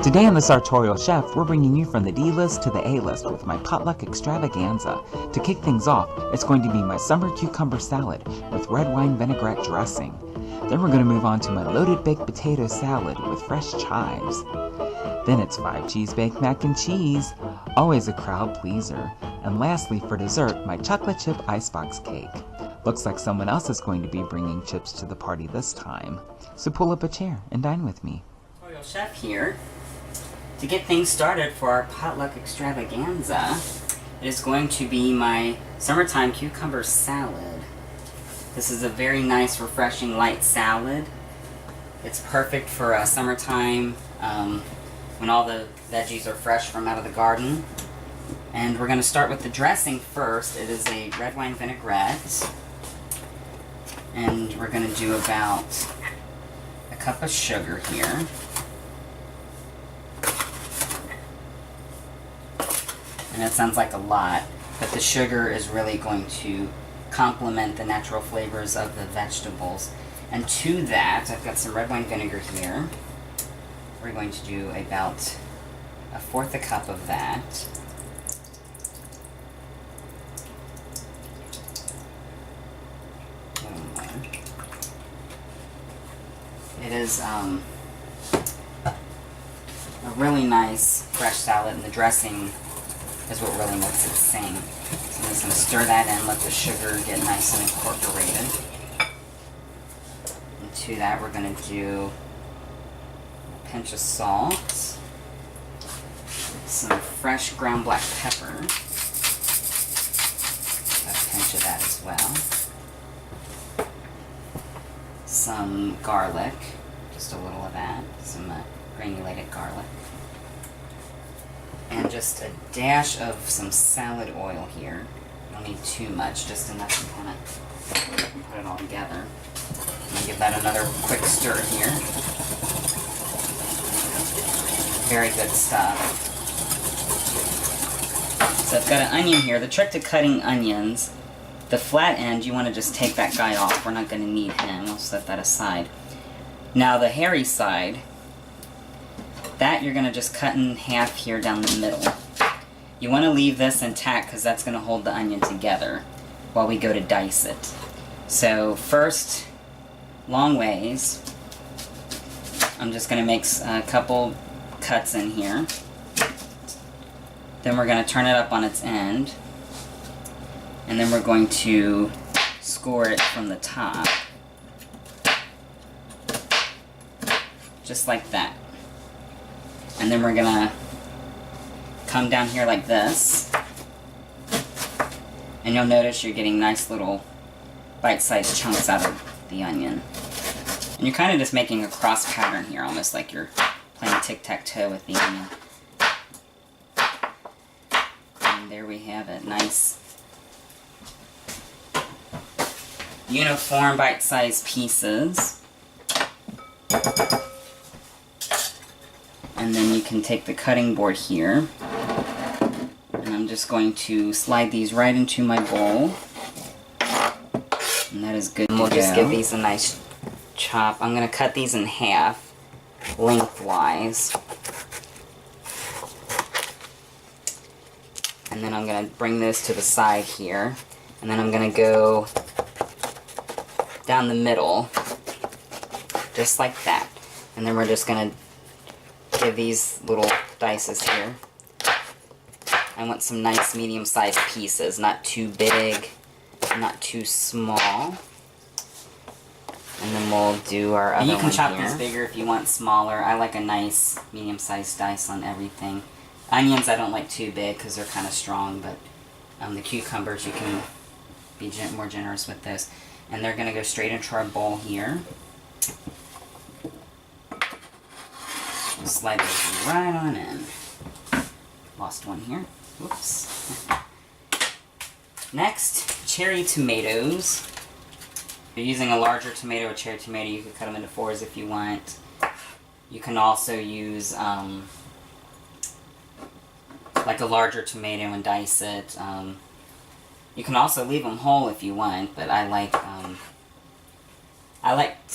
Today on the Sartorial Chef, we're bringing you from the D-list to the A-list with my potluck extravaganza. To kick things off, it's going to be my summer cucumber salad with red wine vinaigrette dressing. Then we're going to move on to my loaded baked potato salad with fresh chives. Then it's 5 cheese baked mac and cheese, always a crowd pleaser. And lastly, for dessert, my chocolate chip icebox cake. Looks like someone else is going to be bringing chips to the party this time. So pull up a chair and dine with me. Sartorial Chef here. To get things started for our potluck extravaganza, it is going to be my summertime cucumber salad. This is a very nice, refreshing, light salad. It's perfect for summertime when all the veggies are fresh from out of the garden. And we're going to start with the dressing first. It is a red wine vinaigrette. And we're going to do about a cup of sugar here. And it sounds like a lot, but the sugar is really going to complement the natural flavors of the vegetables. And to that, I've got some red wine vinegar here. We're going to do about 1/4 a cup of that. It is a really nice fresh salad, and the dressing is what really makes it sing. So I'm just going to stir that in, let the sugar get nice and incorporated. And to that we're going to do a pinch of salt, some fresh ground black pepper, a pinch of that as well, some garlic, just a little of that, some granulated garlic, and just a dash of some salad oil here. You don't need too much, just enough to kind of put it all together. I'm going to give that another quick stir here. Very good stuff. So I've got an onion here. The trick to cutting onions, the flat end, you want to just take that guy off. We're not going to need him. I'll set that aside. Now the hairy side, that you're going to just cut in half here down the middle. You want to leave this intact because that's going to hold the onion together while we go to dice it. So first, long ways, I'm just going to make a couple cuts in here. Then we're going to turn it up on its end. And then we're going to score it from the top. Just like that. And then we're gonna come down here like this, and you'll notice you're getting nice little bite-sized chunks out of the onion. And you're kind of just making a cross pattern here, almost like you're playing tic-tac-toe with the onion. And there we have it, nice uniform bite-sized pieces. And then you can take the cutting board here, and I'm just going to slide these right into my bowl, and that is good. And we'll just give these a nice chop. I'm going to cut these in half, lengthwise, and then I'm going to bring this to the side here, and then I'm going to go down the middle, just like that, and then we're just going to give these little dices here. I want some nice medium-sized pieces, not too big, not too small. And then we'll do our other one here. You can chop these bigger if you want smaller. I like a nice medium-sized dice on everything. Onions I don't like too big because they're kind of strong, but the cucumbers you can be more generous with this. And they're going to go straight into our bowl here. Slide those right on in. Lost one here. Whoops. Next, cherry tomatoes. If you're using a larger tomato or cherry tomato, you could cut them into 4s if you want. You can also use like a larger tomato and dice it. You can also leave them whole if you want, but I like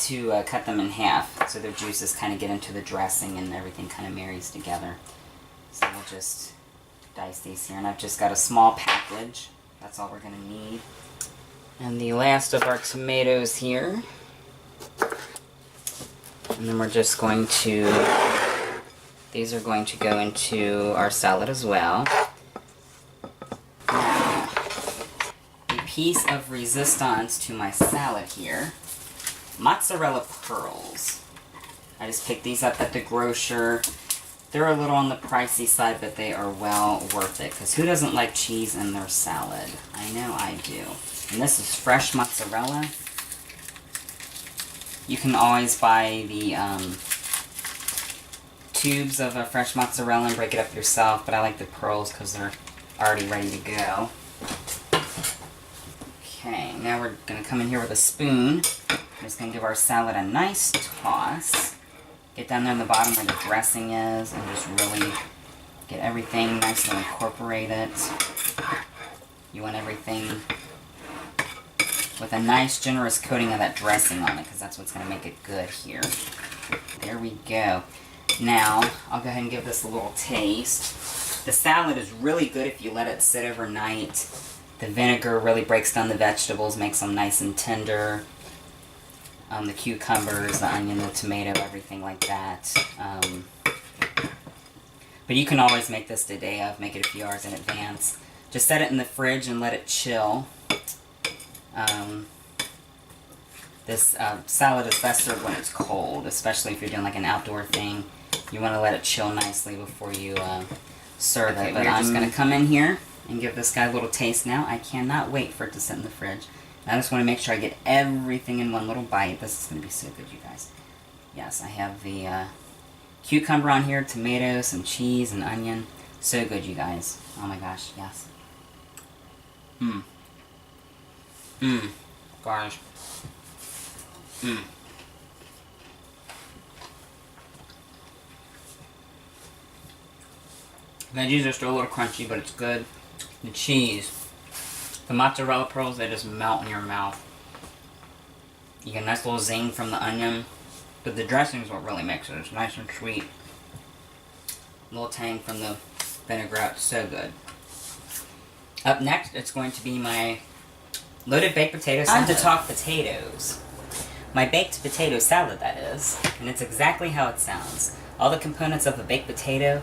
to cut them in half so their juices kind of get into the dressing and everything kind of marries together. So we'll just dice these here, and I've just got a small package. That's all we're going to need. And the last of our tomatoes here. And then we're just going to, these are going to go into our salad as well. Now, a piece of resistance to my salad here. Mozzarella pearls. I just picked these up at the grocer. They're a little on the pricey side, but they are well worth it. Because who doesn't like cheese in their salad? I know I do. And this is fresh mozzarella. You can always buy the tubes of a fresh mozzarella and break it up yourself, but I like the pearls because they're already ready to go. Okay, now we're going to come in here with a spoon. I'm just going to give our salad a nice toss. Get down there in the bottom where the dressing is and just really get everything nicely incorporated. You want everything with a nice generous coating of that dressing on it because that's what's going to make it good here. There we go. Now, I'll go ahead and give this a little taste. The salad is really good if you let it sit overnight. The vinegar really breaks down the vegetables, makes them nice and tender. The cucumbers, the onion, the tomato, everything like that. But you can always make this the day of, make it a few hours in advance. Just set it in the fridge and let it chill. This salad is best served when it's cold, especially if you're doing like an outdoor thing. You want to let it chill nicely before you serve it. But I'm just going to come in here and give this guy a little taste now. I cannot wait for it to sit in the fridge. I just want to make sure I get everything in one little bite. This is going to be so good, you guys. Yes, I have the cucumber on here, tomatoes, some cheese, and onion. So good, you guys. Oh my gosh, yes. Mmm. Mmm. Gosh. Mmm. Veggies are still a little crunchy, but it's good. The cheese. The mozzarella pearls, they just melt in your mouth. You get a nice little zing from the onion. But the dressing is what really makes it. It's nice and sweet. A little tang from the vinaigrette. So good. Up next, it's going to be my loaded baked potato salad. Time to talk potatoes. My baked potato salad, that is. And it's exactly how it sounds. All the components of a baked potato.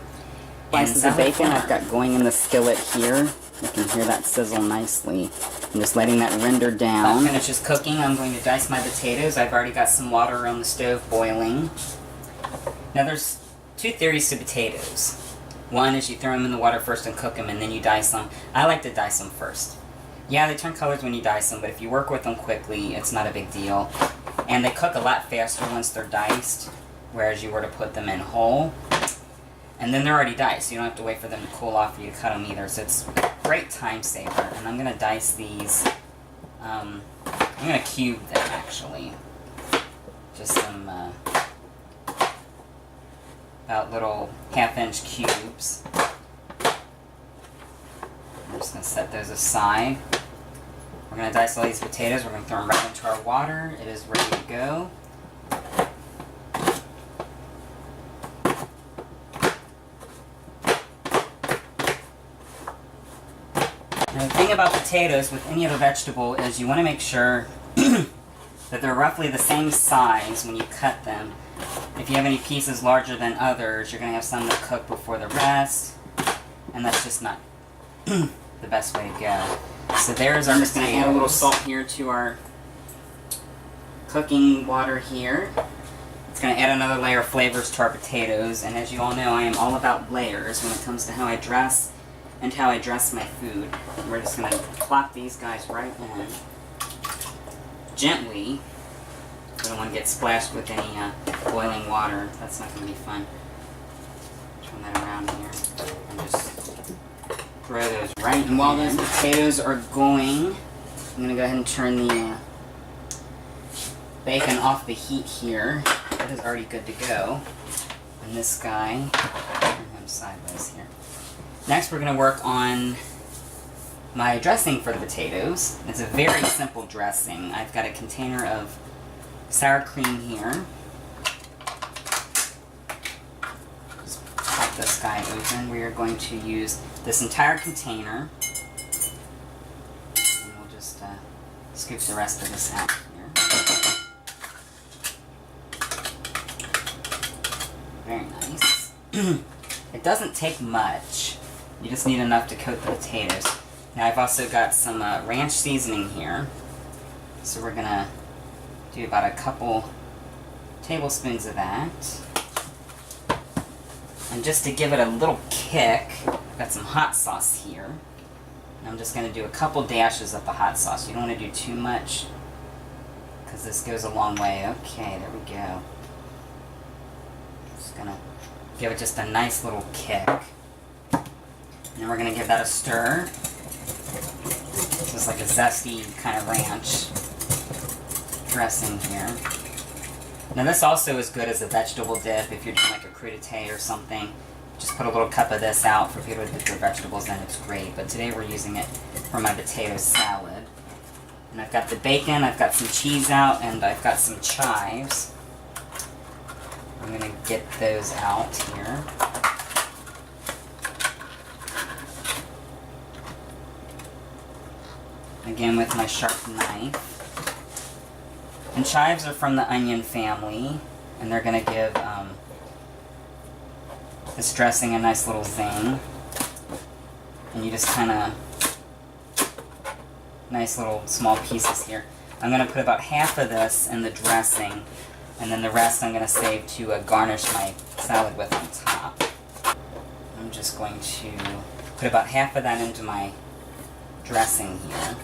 Slices of bacon I've got going in the skillet here. You can hear that sizzle nicely. I'm just letting that render down. That finishes cooking. I'm going to dice my potatoes. I've already got some water on the stove boiling. Now there's two theories to potatoes. One is you throw them in the water first and cook them, and then you dice them. I like to dice them first. Yeah, they turn colors when you dice them, but if you work with them quickly, it's not a big deal. And they cook a lot faster once they're diced, whereas you were to put them in whole. And then they're already diced. You don't have to wait for them to cool off for you to cut them either. So it's a great time saver. And I'm going to dice these. I'm going to cube them, actually. Just some about little half-inch cubes. I'm just going to set those aside. We're going to dice all these potatoes. We're going to throw them right into our water. It is ready to go. Now, the thing about potatoes with any other vegetable is you want to make sure that they're roughly the same size when you cut them. If you have any pieces larger than others, you're going to have some that cook before the rest, and that's just not the best way to go. So there's our potatoes. I'm just going to add a little salt here to our cooking water here. It's going to add another layer of flavors to our potatoes, and as you all know, I am all about layers when it comes to how I dress and how I dress my food. We're just going to plop these guys right in. Gently. I don't want to get splashed with any boiling water. That's not going to be fun. Turn that around here. And just throw those right in. And while those potatoes are going go ahead and turn the bacon off the heat here. It is already good to go. And this guy, turn him sideways here. Next we're going to work on my dressing for the potatoes. It's a very simple dressing. I've got a container of sour cream here. Just pop this guy open. We are going to use this entire container. And we'll just scoop the rest of this out here. Very nice. It doesn't take much. You just need enough to coat the potatoes. Now I've also got some ranch seasoning here. So we're gonna do about a couple tablespoons of that. And just to give it a little kick, I've got some hot sauce here. And I'm just gonna do a couple dashes of the hot sauce. You don't want to do too much, because this goes a long way. Okay, there we go. Just gonna give it just a nice little kick. And then we're going to give that a stir. Just like a zesty kind of ranch dressing here. Now this also is good as a vegetable dip if you're doing like a crudité or something. Just put a little cup of this out for people to dip their vegetables in. It's great. But today we're using it for my potato salad. And I've got the bacon, I've got some cheese out, and I've got some chives. I'm going to get those out here. Again with my sharp knife. And chives are from the onion family, and they're going to give this dressing a nice little zing. And you just kind of, nice little small pieces here. I'm going to put about half of this in the dressing, and then the rest I'm going to save to garnish my salad with on top. I'm just going to put about half of that into my dressing here.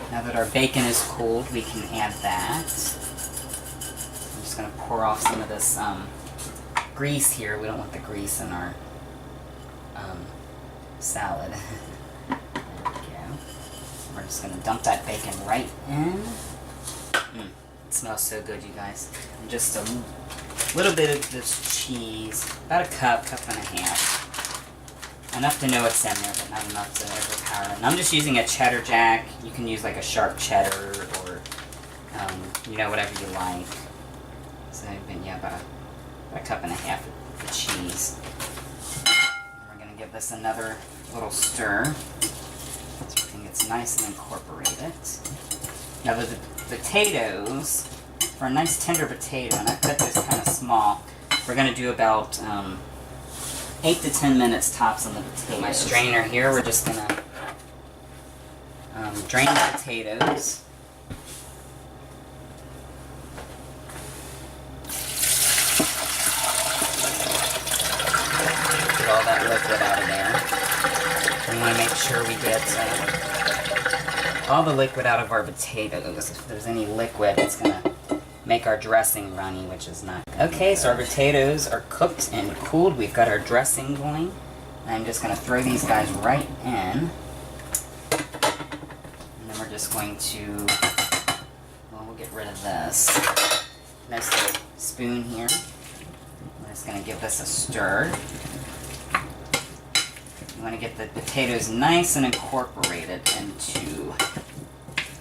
Now that our bacon is cooled, we can add that. I'm just going to pour off some of this grease here. We don't want the grease in our salad. There we go. We're just going to dump that bacon right in. It smells so good, you guys. And just a little bit of this cheese, about a cup and a half. Enough to know what's in there, but not enough to overpower it. And I'm just using a cheddar jack. You can use like a sharp cheddar or, you know, whatever you like. So, but yeah, about a cup and a half of the cheese. And we're going to give this another little stir so everything gets nice and incorporated. Now the potatoes, for a nice tender potato, and I cut this kind of small, we're going to do about 8 to 10 minutes tops on the potato. My strainer here, we're just going to drain the potatoes. Get all that liquid out of there. We want to make sure we get all the liquid out of our potatoes. If there's any liquid, it's going to make our dressing runny, which is not. Okay, so our potatoes are cooked and cooled. We've got our dressing going. And I'm just going to throw these guys right in. And then we're just going to, well, we'll get rid of this. Nice little spoon here. We're just going to give this a stir. You want to get the potatoes nice and incorporated into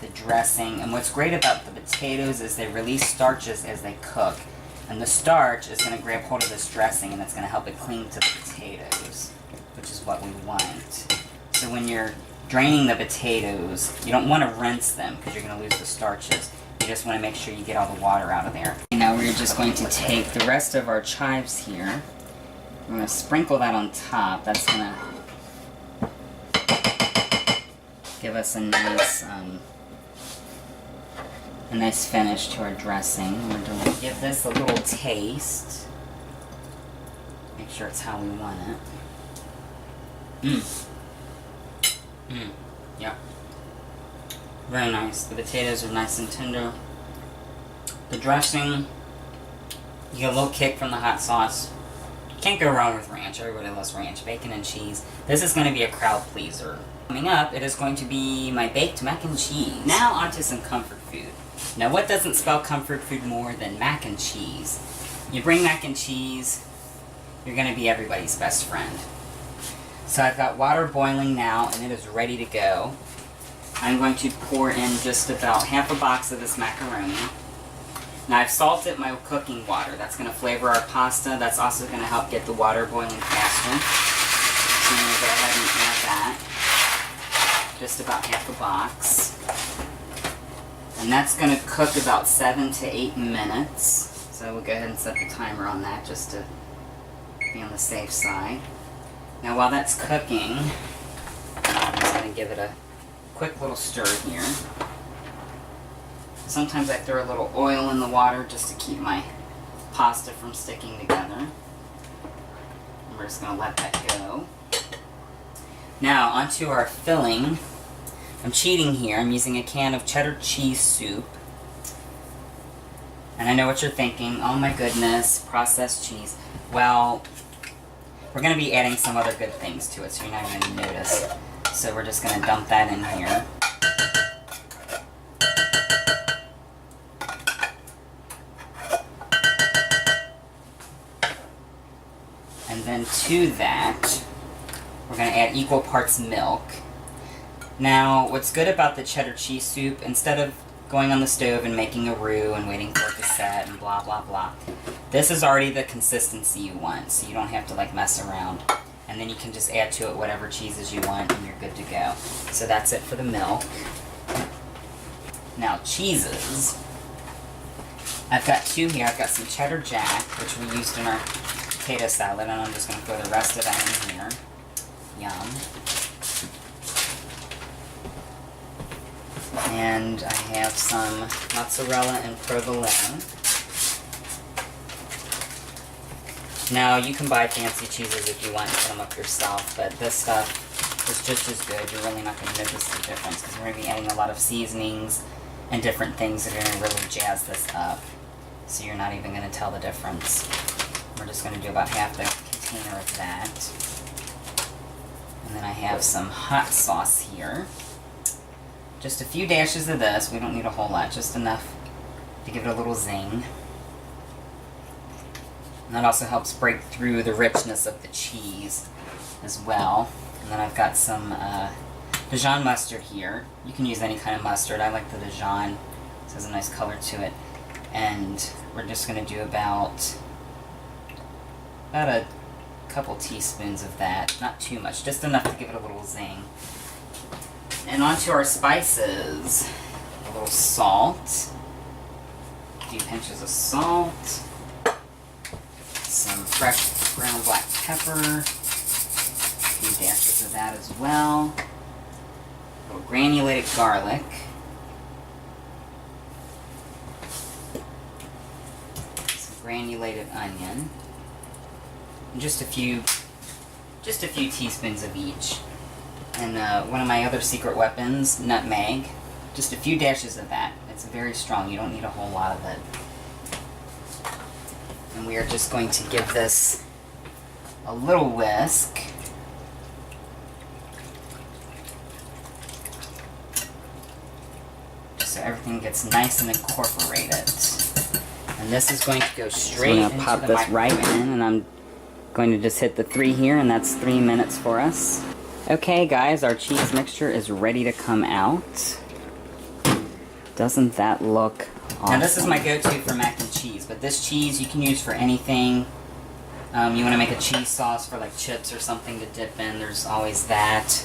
the dressing. And what's great about the potatoes is they release starches as they cook. And the starch is going to grab hold of this dressing and it's going to help it cling to the potatoes, which is what we want. So when you're draining the potatoes, you don't want to rinse them because you're going to lose the starches. You just want to make sure you get all the water out of there. And now we're just going to take the rest of our chives here. We're going to sprinkle that on top. That's going to give us a nice finish to our dressing. We're going to give this a little taste. Make sure it's how we want it. Yep. Very nice. The potatoes are nice and tender. The dressing, you get a little kick from the hot sauce. Can't go wrong with ranch. Everybody loves ranch. Bacon and cheese. This is going to be a crowd pleaser. Coming up, it is going to be my baked mac and cheese. Now onto some comfort food. Now what doesn't spell comfort food more than mac and cheese? You bring mac and cheese, you're going to be everybody's best friend. So I've got water boiling now and it is ready to go. I'm going to pour in just about half a box of this macaroni. Now I've salted my cooking water. That's going to flavor our pasta. That's also going to help get the water boiling faster. So I'm going to go ahead and add that. Just about half a box. And that's going to cook about 7 to 8 minutes. So we'll go ahead and set the timer on that just to be on the safe side. Now while that's cooking, I'm just going to give it a quick little stir here. Sometimes I throw a little oil in the water just to keep my pasta from sticking together. And we're just going to let that go. Now onto our filling. I'm cheating here. I'm using a can of cheddar cheese soup. And I know what you're thinking. Oh my goodness, processed cheese. Well, we're going to be adding some other good things to it, so you're not even going to notice. So we're just going to dump that in here. And then to that, we're going to add equal parts milk. Now, what's good about the cheddar cheese soup, instead of going on the stove and making a roux and waiting for it to set and blah blah blah, this is already the consistency you want, so you don't have to like mess around. And then you can just add to it whatever cheeses you want and you're good to go. So that's it for the milk. Now, cheeses. I've got two here. I've got some cheddar jack, which we used in our potato salad, and I'm just going to throw the rest of that in here. Yum. And I have some mozzarella and provolone. Now, you can buy fancy cheeses if you want and put them up yourself, but this stuff is just as good. You're really not going to notice the difference because we're going to be adding a lot of seasonings and different things that are going to really jazz this up. So you're not even going to tell the difference. We're just going to do about half the container of that. And then I have some hot sauce here. Just a few dashes of this. We don't need a whole lot, just enough to give it a little zing. And that also helps break through the richness of the cheese as well. And then I've got some Dijon mustard here. You can use any kind of mustard. I like the Dijon. It has a nice color to it. And we're just going to do about a couple teaspoons of that. Not too much, just enough to give it a little zing. And onto our spices. A little salt. A few pinches of salt. Some fresh ground black pepper. A few dashes of that as well. A little granulated garlic. Some granulated onion. And just a few teaspoons of each. And one of my other secret weapons, nutmeg. Just a few dashes of that. It's very strong. You don't need a whole lot of it. And we are just going to give this a little whisk. Just so everything gets nice and incorporated. And this is going to go straight into the microwave. I'm going to pop this right in, and I'm going to just hit the 3 here, and that's 3 minutes for us. Okay guys, our cheese mixture is ready to come out. Doesn't that look awesome? Now this is my go-to for mac and cheese, but this cheese you can use for anything. You want to make a cheese sauce for like chips or something to dip in, there's always that.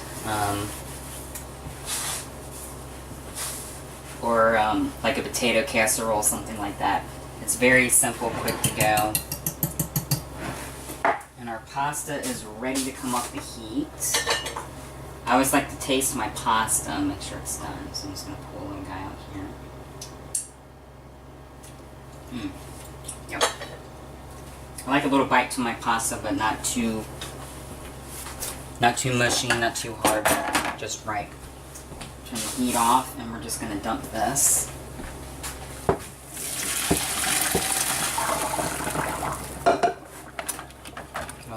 Or like a potato casserole, something like that. It's very simple, quick to go. And our pasta is ready to come off the heat. I always like to taste my pasta and make sure it's done. So I'm just going to pull a little guy out here. Yep. I like a little bite to my pasta, but not too mushy, not too hard, just right. Turn the heat off, and we're just going to dump this.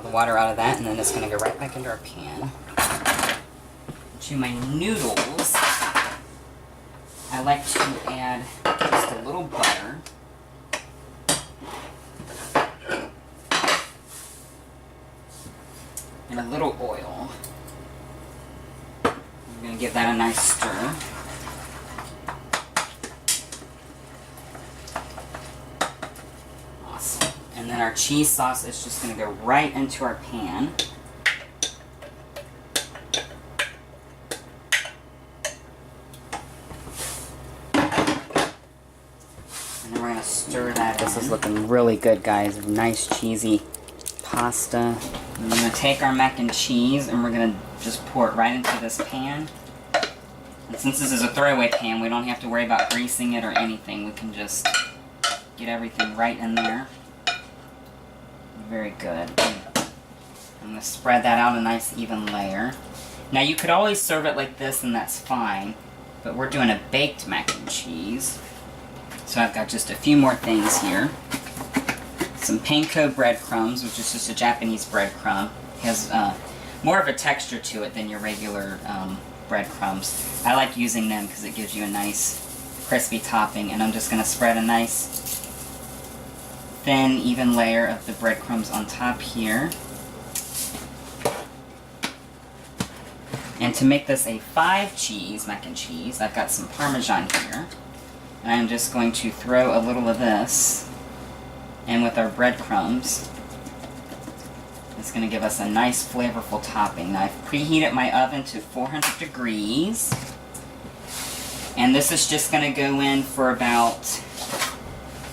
the water out of that, and then it's going to go right back into our pan. To my noodles, I like to add just a little butter. And a little oil. I'm going to give that a nice stir. Awesome. And then our cheese sauce is just going to go right into our pan. And then we're going to stir that. This is looking really good, guys. Nice cheesy pasta. And we're going to take our mac and cheese and we're going to just pour it right into this pan. And since this is a throwaway pan, we don't have to worry about greasing it or anything. We can just get everything right in there. Very good. I'm going to spread that out a nice even layer. Now you could always serve it like this and that's fine, but we're doing a baked mac and cheese. So I've got just a few more things here. Some panko breadcrumbs, which is just a Japanese breadcrumb. It has more of a texture to it than your regular breadcrumbs. I like using them because it gives you a nice crispy topping, and I'm just going to spread a nice thin, even layer of the breadcrumbs on top here. And to make this a 5-cheese mac and cheese, I've got some Parmesan here. And I'm just going to throw a little of this in with our breadcrumbs. It's going to give us a nice flavorful topping. Now I've preheated my oven to 400 degrees. And this is just going to go in for about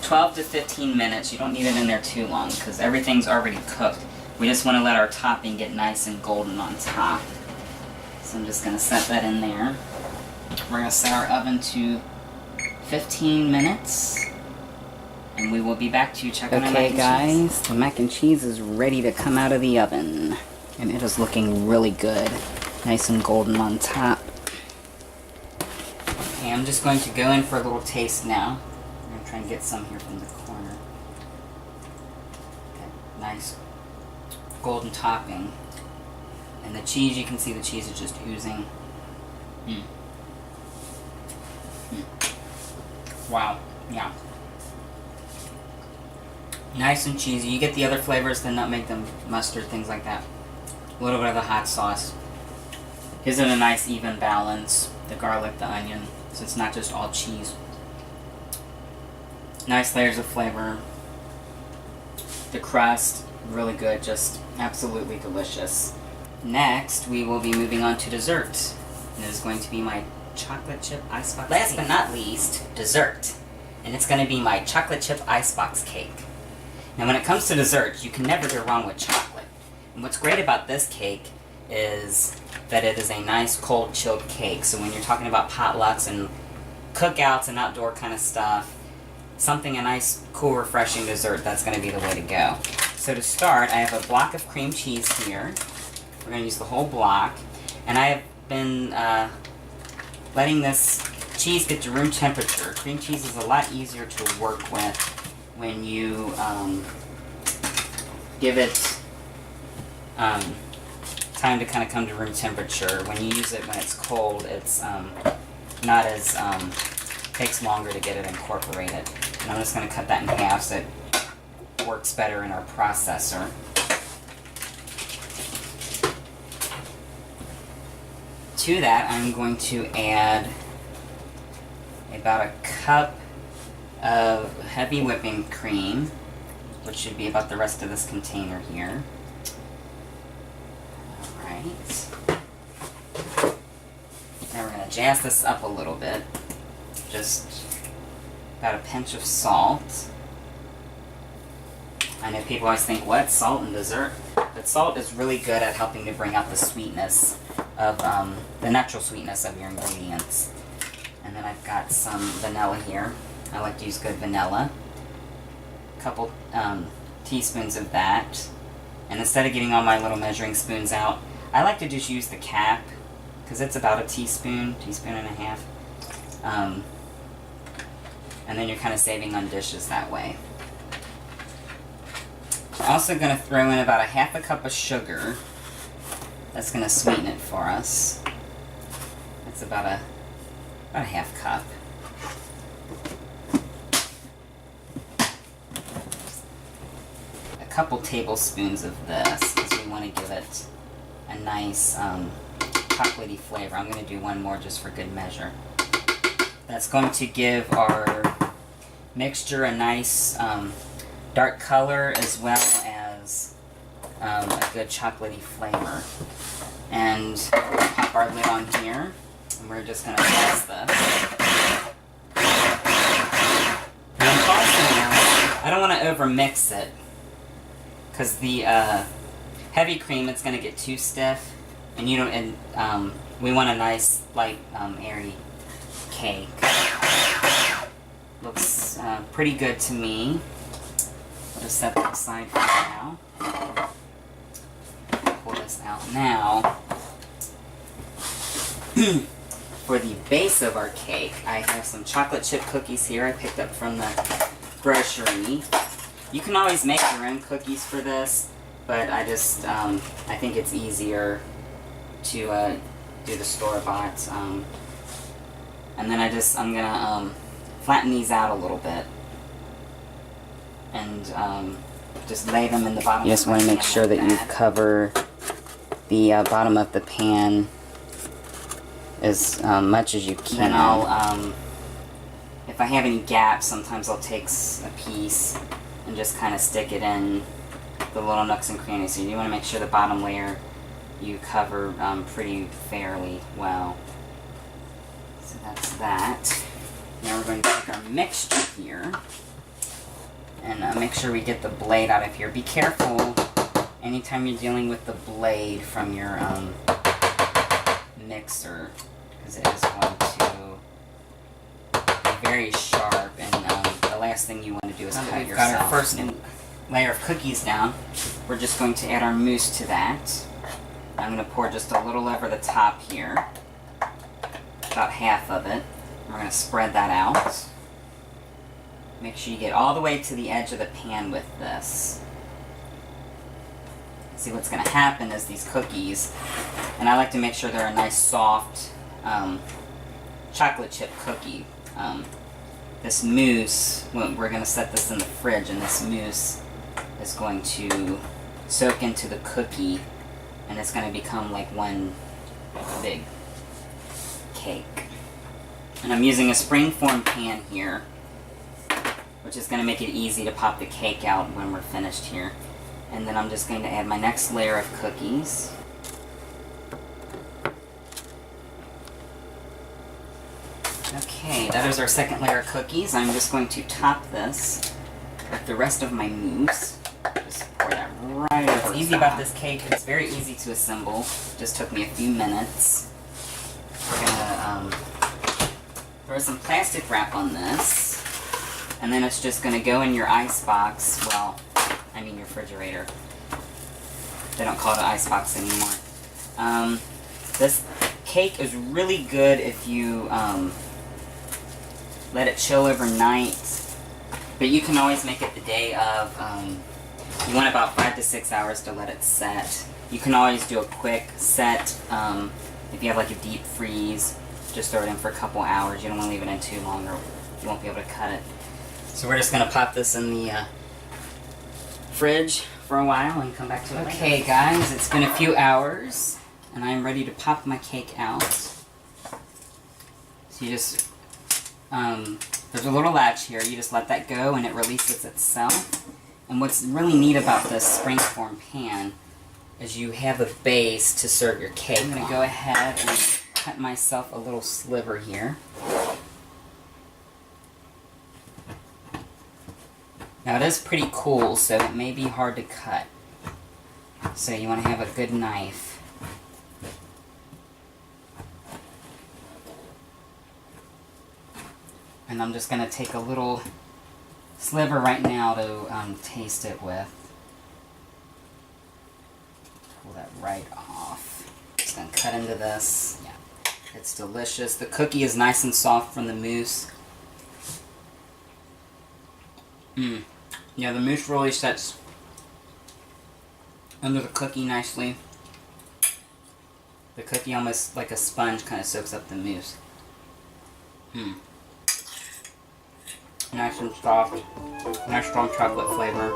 12 to 15 minutes. You don't need it in there too long because everything's already cooked. We just want to let our topping get nice and golden on top. So I'm just going to set that in there. We're going to set our oven to 15 minutes. And we will be back to check on our mac and cheese. Okay guys, the mac and cheese is ready to come out of the oven. And it is looking really good. Nice and golden on top. Okay, I'm just going to go in for a little taste now. I'm going to try and get some here from the corner. Okay, nice golden topping. And the cheese, you can see the cheese is just oozing. Wow, yeah. Nice and cheesy. You get the other flavors, the nutmeg, the mustard, things like that. A little bit of the hot sauce. Gives it a nice even balance. The garlic, the onion, so it's not just all cheese. Nice layers of flavor. The crust, really good, just absolutely delicious. Next, we will be moving on to dessert. And it is going to be my chocolate chip icebox cake. Last but not least, dessert. And it's going to be my chocolate chip icebox cake. Now when it comes to desserts, you can never go wrong with chocolate. And what's great about this cake is that it is a nice cold chilled cake. So when you're talking about potlucks and cookouts and outdoor kind of stuff, something a nice cool refreshing dessert, that's going to be the way to go. So to start, I have a block of cream cheese here. We're going to use the whole block. And I have been letting this cheese get to room temperature. Cream cheese is a lot easier to work with when you give it time to kind of come to room temperature. When you use it when it's cold, it's not as, takes longer to get it incorporated. And I'm just going to cut that in half so it works better in our processor. To that, I'm going to add about a cup of heavy whipping cream, which should be about the rest of this container here. Alright. Now we're going to jazz this up a little bit. Just about a pinch of salt. I know people always think, what? Salt in dessert? But salt is really good at helping to bring out the sweetness of, the natural sweetness of your ingredients. And then I've got some vanilla here. I like to use good vanilla. A couple teaspoons of that. And instead of getting all my little measuring spoons out, I like to just use the cap, because it's about a teaspoon and a half. And then you're kind of saving on dishes that way. I'm also going to throw in about a half a cup of sugar. That's going to sweeten it for us. That's about a half cup. A couple tablespoons of this, because we want to give it a nice chocolatey flavor. I'm going to do one more just for good measure. That's going to give our mixture a nice dark color as well as a good chocolatey flavor. And pop our lid on here, and we're just going to toss this. And I'm tossing now. I don't want to over mix it, because the heavy cream, it's going to get too stiff, and you don't. And we want a nice, light, airy cake. Looks pretty good to me. I'll just set that aside for now. Pull this out now. For the base of our cake, I have some chocolate chip cookies here I picked up from the grocery. You can always make your own cookies for this, but I just, I think it's easier to do the store-bought. And then I'm gonna flatten these out a little bit and just lay them in the bottom. You just want to make sure that you cover the bottom of the pan as much as you can. Then I'll, if I have any gaps, sometimes I'll take a piece and just kind of stick it in the little nooks and crannies. So you want to make sure the bottom layer you cover pretty fairly well. So that's that. Now we're going to take our mixture here and make sure we get the blade out of here. Be careful anytime you're dealing with the blade from your mixer, because it is going to be very sharp, and the last thing you want to do is cut yourself. Got our first layer of cookies down. We're just going to add our mousse to that. I'm going to pour just a little over the top here, about half of it. We're going to spread that out. Make sure you get all the way to the edge of the pan with this. See, what's going to happen is these cookies, and I like to make sure they're a nice soft chocolate chip cookie. This mousse, we're going to set this in the fridge, and this mousse is going to soak into the cookie, and it's going to become like one big cake. And I'm using a springform pan here, which is going to make it easy to pop the cake out when we're finished here. And then I'm just going to add my next layer of cookies. Okay, that is our second layer of cookies. I'm just going to top this with the rest of my mousse. Just pour that right over. What's easy about this cake, it's very easy to assemble. Just took me a few minutes. We're going to throw some plastic wrap on this, and then it's just going to go in your ice box. Well, I mean your refrigerator. They don't call it an ice box anymore. This cake is really good if you let it chill overnight, but you can always make it the day of. You want about 5 to 6 hours to let it set. You can always do a quick set. If you have like a deep freeze, just throw it in for a couple hours. You don't want to leave it in too long or you won't be able to cut it. So we're just going to pop this in the fridge for a while and come back to it later. Okay guys, it's been a few hours and I'm ready to pop my cake out. So you just, there's a little latch here, you just let that go and it releases itself. And what's really neat about this springform pan is you have a base to serve your cake. I'm going to go ahead and cut myself a little sliver here. Now it is pretty cool, so it may be hard to cut. So you want to have a good knife. And I'm just going to take a little sliver right now to taste it with. Pull that right off. Just going to cut into this. Yeah, it's delicious. The cookie is nice and soft from the mousse. Yeah, the mousse really sets under the cookie nicely. The cookie almost like a sponge kind of soaks up the mousse. Nice and soft. Nice strong chocolate flavor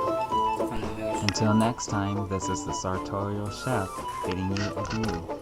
from the mousse. Until next time, this is the Sartorial Chef bidding you adieu.